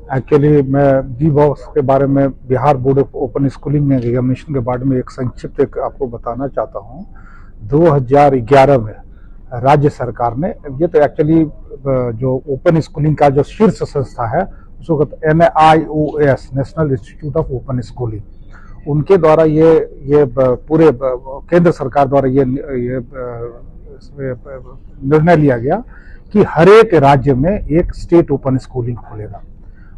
Actually मैं B box के बारे में, Bihar board of open schooling examination के बारे में एक संक्षिप्त आपको बताना चाहता हूँ। 2011 में राज्य सरकार ने, ये तो एक्चुअली जो ओपन स्कूलिंग का जो शीर्ष संस्था है उसको कहते NIOS, national institute of open schooling, उनके द्वारा ये पूरे केंद्र सरकार द्वारा ये निर्णय लिया गया कि हर एक राज्य में एक स्टेट ओपन स्कूलिंग खुलेगा।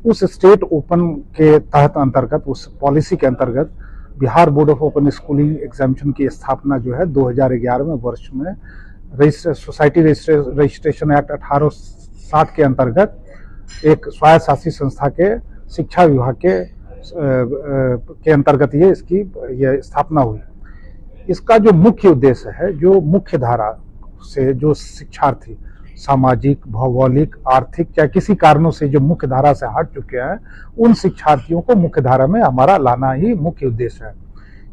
उस स्टेट ओपन के तहत अंतर्गत, उस पॉलिसी के अंतर्गत Bihar board of open schooling examination की स्थापना जो है 2011 में वर्ष में सोसाइटी रजिस्ट्रेशन एक्ट 1860 के अंतर्गत एक स्वायत्त शासी संस्था के शिक्षा विभाग के अंतर्गत ये स्थापना हुई। इसका जो मुख्य उद्देश्य है, जो मुख्य धारा से जो शिक्षार्थी सामाजिक, भौगोलिक, आर्थिक या किसी कारणों से जो मुख्य धारा से हट चुके हैं, उन शिक्षार्थियों को मुख्य धारा में हमारा लाना ही मुख्य उद्देश्य है।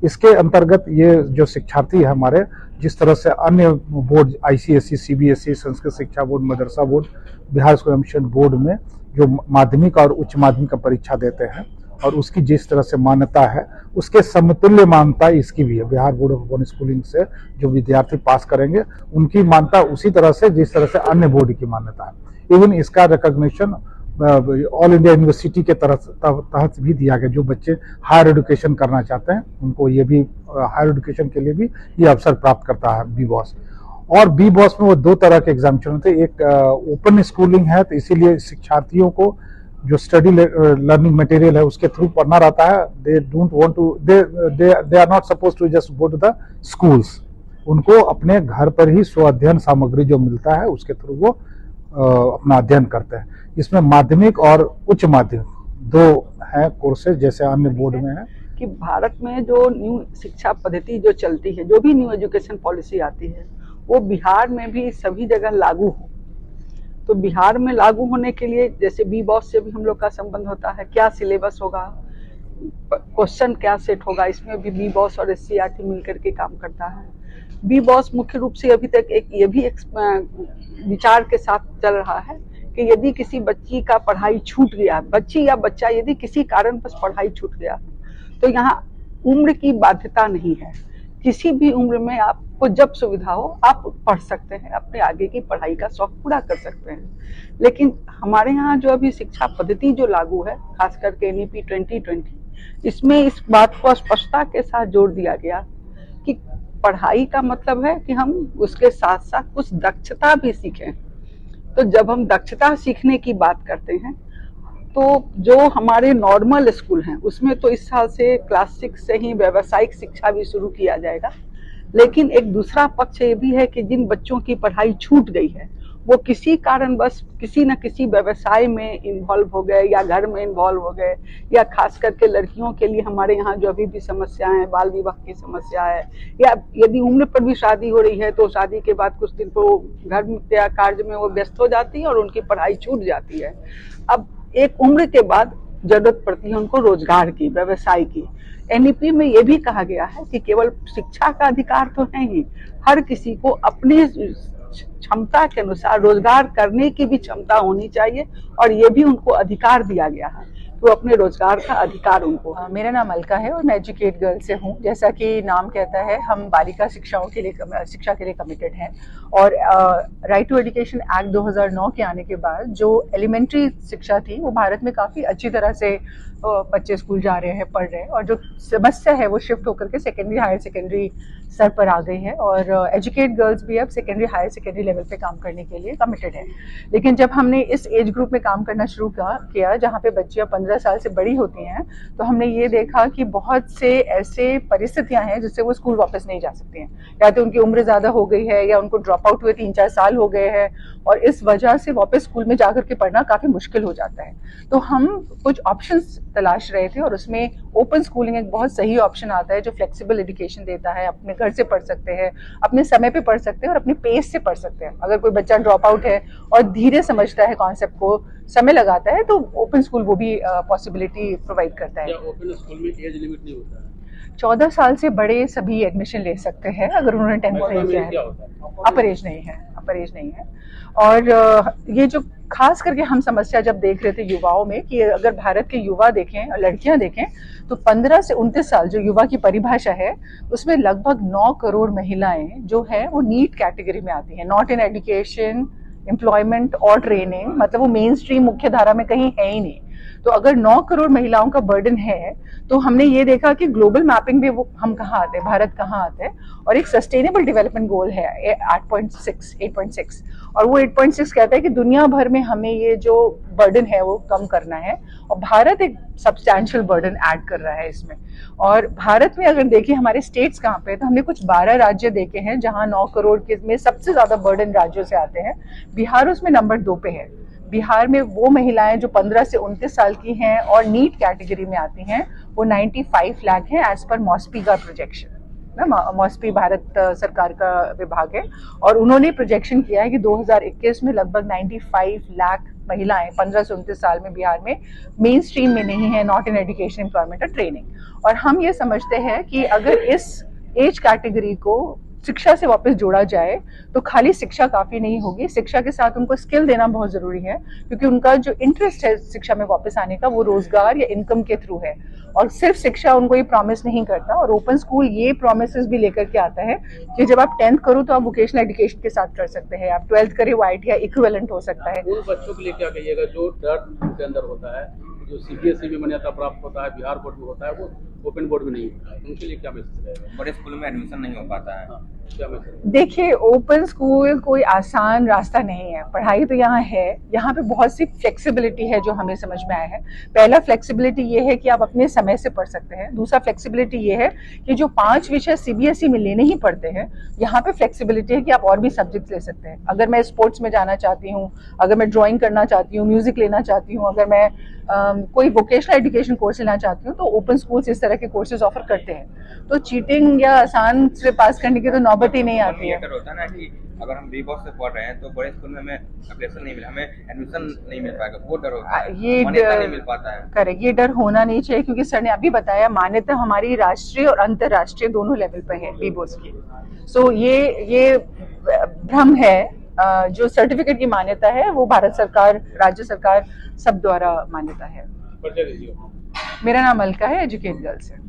इसके अंतर्गत ये जो शिक्षार्थी है हमारे, जिस तरह से अन्य board ICSE, CBSE, Sanskrit Shiksha board, Madrasa board, Bihar school admission board में जो माध्यमिक और उच्च माध्यमिक का परीक्षा देते हैं और उसकी जिस तरह से मान्यता है, उसके समतुल्य मान्यता इसकी भी है। Bihar board of open schooling से जो विद्यार्थी पास करेंगे उनकी मान्यता उसी तरह से जिस तरह से अन्य बोर्ड की मान्यता है। इवन इसका रिकॉग्निशन ऑल इंडिया यूनिवर्सिटी के तहत भी दिया गया। जो बच्चे हायर एजुकेशन करना चाहते हैं उनको ये भी हायर एजुकेशन के लिए भी ये अवसर प्राप्त करता है बी बॉस। और बी बॉस में वो दो तरह के एग्जामिनेशन होते हैं। एक ओपन स्कूलिंग है, तो इसीलिए शिक्षार्थियों को जो स्टडी लर्निंग मटेरियल है उसके थ्रू पढ़ना रहता है। They don't want to, they are not suppose to just go to the schools. उनको अपने घर पर ही स्व अध्ययन सामग्री जो मिलता है उसके थ्रू वो अपना अध्ययन करते हैं। इसमें माध्यमिक और उच्च माध्यमिक दो हैं कोर्सेज, जैसे अन्य बोर्ड में है। कि भारत में जो न्यू शिक्षा पद्धति जो चलती है, जो भी न्यू एजुकेशन पॉलिसी आती है, वो बिहार में भी सभी जगह लागू हो। तो बिहार में लागू होने के लिए जैसे बी बॉस से भी हम लोग का संबंध होता है, क्या सिलेबस होगा, क्वेश्चन क्या सेट होगा, इसमें भी बी बॉस और SCERT मिलकर के काम करता है। बी बॉस मुख्य रूप से अभी तक ये भी एक विचार के साथ चल रहा है कि यदि किसी बच्ची का पढ़ाई छूट गया, बच्ची या बच्चा यदि किसी कारण बस पढ़ाई छूट गया, तो यहाँ उम्र की बाध्यता नहीं है। किसी भी उम्र में आपको जब सुविधा हो आप पढ़ सकते हैं, अपने आगे की पढ़ाई का शौक पूरा कर सकते हैं। लेकिन हमारे यहाँ जो अभी शिक्षा पद्धति जो लागू है, खास करके NEP 2020, इसमें इस बात को स्पष्टता के साथ जोड़ दिया गया कि पढ़ाई का मतलब है कि हम उसके साथ साथ कुछ दक्षता भी सीखें। तो जब हम दक्षता सीखने की बात करते हैं, तो जो हमारे नॉर्मल स्कूल हैं उसमें तो इस साल से क्लास 6 से ही व्यावसायिक शिक्षा भी शुरू किया जाएगा। लेकिन एक दूसरा पक्ष ये भी है कि जिन बच्चों की पढ़ाई छूट गई है, वो किसी कारण बस किसी न किसी व्यवसाय में इन्वॉल्व हो गए या घर में इन्वॉल्व हो गए, या खास करके लड़कियों के लिए हमारे यहाँ जो अभी भी समस्याएं हैं, बाल विवाह की समस्या है, या यदि उम्र पर भी शादी हो रही है तो शादी के बाद कुछ दिन तो घर के कार्य में वो व्यस्त हो जाती है और उनकी पढ़ाई छूट जाती है। अब एक उम्र के बाद जरूरत पड़ती है उनको रोजगार की, व्यवसाय की। NEP में ये भी कहा गया है कि केवल शिक्षा का अधिकार तो है ही, हर किसी को अपनी क्षमता के अनुसार रोजगार करने की भी क्षमता होनी चाहिए, और ये भी उनको अधिकार दिया गया है, तो अपने रोजगार का अधिकार उनको। मेरा नाम अलका है और मैं एजुकेट गर्ल से हूँ। जैसा कि नाम कहता है, हम बालिका शिक्षा के लिए कमिटेड हैं। और राइट टू एजुकेशन एक्ट 2009 के आने के बाद जो एलिमेंट्री शिक्षा थी वो भारत में काफ़ी अच्छी तरह से बच्चे स्कूल जा रहे हैं, पढ़ रहे हैं, और जो समस्या है वो शिफ्ट होकर के सेकेंडरी हायर सेकेंडरी स्तर पर आ गई है। और एजुकेट गर्ल्स भी अब सेकेंडरी हायर सेकेंडरी लेवल पे काम करने के लिए कमिटेड है। लेकिन जब हमने इस एज ग्रुप में काम करना शुरू किया जहाँ पे बच्चियाँ 15 साल से बड़ी होती हैं, तो हमने ये देखा कि बहुत से ऐसे परिस्थितियाँ हैं जिससे वो स्कूल वापस नहीं जा सकती हैं। या तो उनकी उम्र ज़्यादा हो गई है, या उनको ड्रॉप आउट हुए 3-4 साल हो गए हैं, और इस वजह से वापस स्कूल में जाकर के पढ़ना काफ़ी मुश्किल हो जाता है। तो हम कुछ ऑप्शंस तलाश रहे थे, और उसमें ओपन स्कूलिंग एक बहुत सही ऑप्शन आता है जो फ्लेक्सिबल एजुकेशन देता है। अपने घर से पढ़ सकते हैं, अपने समय पे पढ़ सकते हैं और अपने पेस से पढ़ सकते हैं। अगर कोई बच्चा ड्रॉप आउट है और धीरे समझता है कॉन्सेप्ट को, समय लगाता है, तो ओपन स्कूल वो भी पॉसिबिलिटी प्रोवाइड करता है। ओपन स्कूल में एज लिमिट नहीं होता है? 14 साल से बड़े सभी एडमिशन ले सकते हैं अगर उन्होंने 10th किया है। अपर एज नहीं है। परहेज नहीं है। और ये जो खास करके हम समस्या जब देख रहे थे युवाओं में कि अगर भारत के युवा देखें और लड़कियां देखें तो 15 से 29 साल जो युवा की परिभाषा है उसमें लगभग 9 करोड़ महिलाएं जो है वो नीट कैटेगरी में आती हैं, नॉट इन एजुकेशन, एम्प्लॉयमेंट और ट्रेनिंग, मतलब वो मेन स्ट्रीम मुख्य धारा में कहीं है ही नहीं। तो अगर 9 करोड़ महिलाओं का बर्डन है तो हमने ये देखा कि ग्लोबल मैपिंग में वो हम कहाँ आते हैं, भारत कहाँ आता है। और एक सस्टेनेबल डेवलपमेंट गोल है 8.6 और वो 8.6 कहता है कि दुनिया भर में हमें ये जो बर्डन है वो कम करना है और भारत एक सब्सटैंशियल बर्डन ऐड कर रहा है इसमें। और भारत में अगर देखिए हमारे स्टेट्स कहाँ पे है तो हमने कुछ 12 राज्य देखे हैं जहाँ 9 करोड़ के में सबसे ज्यादा बर्डन राज्यों से आते हैं। बिहार उसमें नंबर 2 पे है। बिहार में वो महिलाएं जो 15 से 29 साल की हैं और नीट कैटेगरी में आती हैं वो 95 लाख हैं एज पर मॉस्पी का प्रोजेक्शन। मॉस्पी भारत सरकार का विभाग है और उन्होंने प्रोजेक्शन किया है कि 2021 में लगभग 95 लाख महिलाएं 15 से 29 साल में बिहार में मेन स्ट्रीम में नहीं है, नॉट इन एजुकेशन, एम्प्लॉयमेंट और ट्रेनिंग। और हम ये समझते हैं कि अगर इस एज कैटेगरी को शिक्षा से वापस जोड़ा जाए तो खाली शिक्षा काफी नहीं होगी, शिक्षा के साथ उनको स्किल देना बहुत जरूरी है क्योंकि उनका जो इंटरेस्ट है शिक्षा में वापस आने का वो रोजगार या इनकम के थ्रू है और सिर्फ शिक्षा उनको ये प्रॉमिस नहीं करता। और ओपन स्कूल ये प्रॉमिसेस भी लेकर के आता है कि जब आप 10th करो तो आप वोकेशनल एजुकेशन के साथ कर सकते हैं, आप 12th करें वो ITI इक्विवेलेंट हो सकता है। उन बच्चों के लिए क्या कहिएगा जो डर उनके अंदर होता है, जो CBSE में मान्यता प्राप्त होता है, बिहार बोर्ड में होता है, वो ओपन बोर्ड में नहीं होता है, उनके लिए क्या मैसेज रहेगा? बड़े स्कूल में एडमिशन नहीं हो पाता है। क्या मैसेज? देखिए ओपन स्कूल कोई आसान रास्ता नहीं है, पढ़ाई तो यहाँ है, यहाँ पे बहुत सी फ्लेक्सिबिलिटी है जो हमें समझ में आया है। पहला फ्लेक्सिबिलिटी ये है कि आप अपने समय से पढ़ सकते हैं। दूसरा फ्लेक्सिबिलिटी ये है कि जो 5 विषय CBSE में लेने ही पड़ते हैं यहाँ पे फ्लेक्सिबिलिटी है कि आप और भी सब्जेक्ट ले सकते हैं। अगर मैं स्पोर्ट्स में जाना चाहती हूँ, अगर मैं ड्राइंग करना चाहती हूँ, म्यूजिक लेना चाहती हूँ, अगर मैं कोई वोकेशनल एजुकेशन कोर्स लेना चाहती हूँ तो ओपन स्कूल्स इस तरह के कोर्सेज ऑफर करते हैं। तो चीटिंग या आसान से पास करने की तो नौबत ही नहीं आती है। होता है ना कि अगर हम B.Boss से पढ़ रहे हैं तो बड़े स्कूल में हमें एप्लीकेशन नहीं मिला, हमें एडमिशन नहीं मिल पाएगा, वो डर होता है, ये मान्यता नहीं मिल पाता है। करेक्ट, ये डर होना नहीं चाहिए क्योंकि सर ने अभी बताया मान्यता हमारी राष्ट्रीय और अंतर्राष्ट्रीय दोनों लेवल पे है B.Boss की। सो ये भ्रम है। जो सर्टिफिकेट की मान्यता है वो भारत सरकार, राज्य सरकार सब द्वारा मान्यता है। परिचय दीजिए। मेरा नाम अलका है, एजुकेट गर्ल्स है।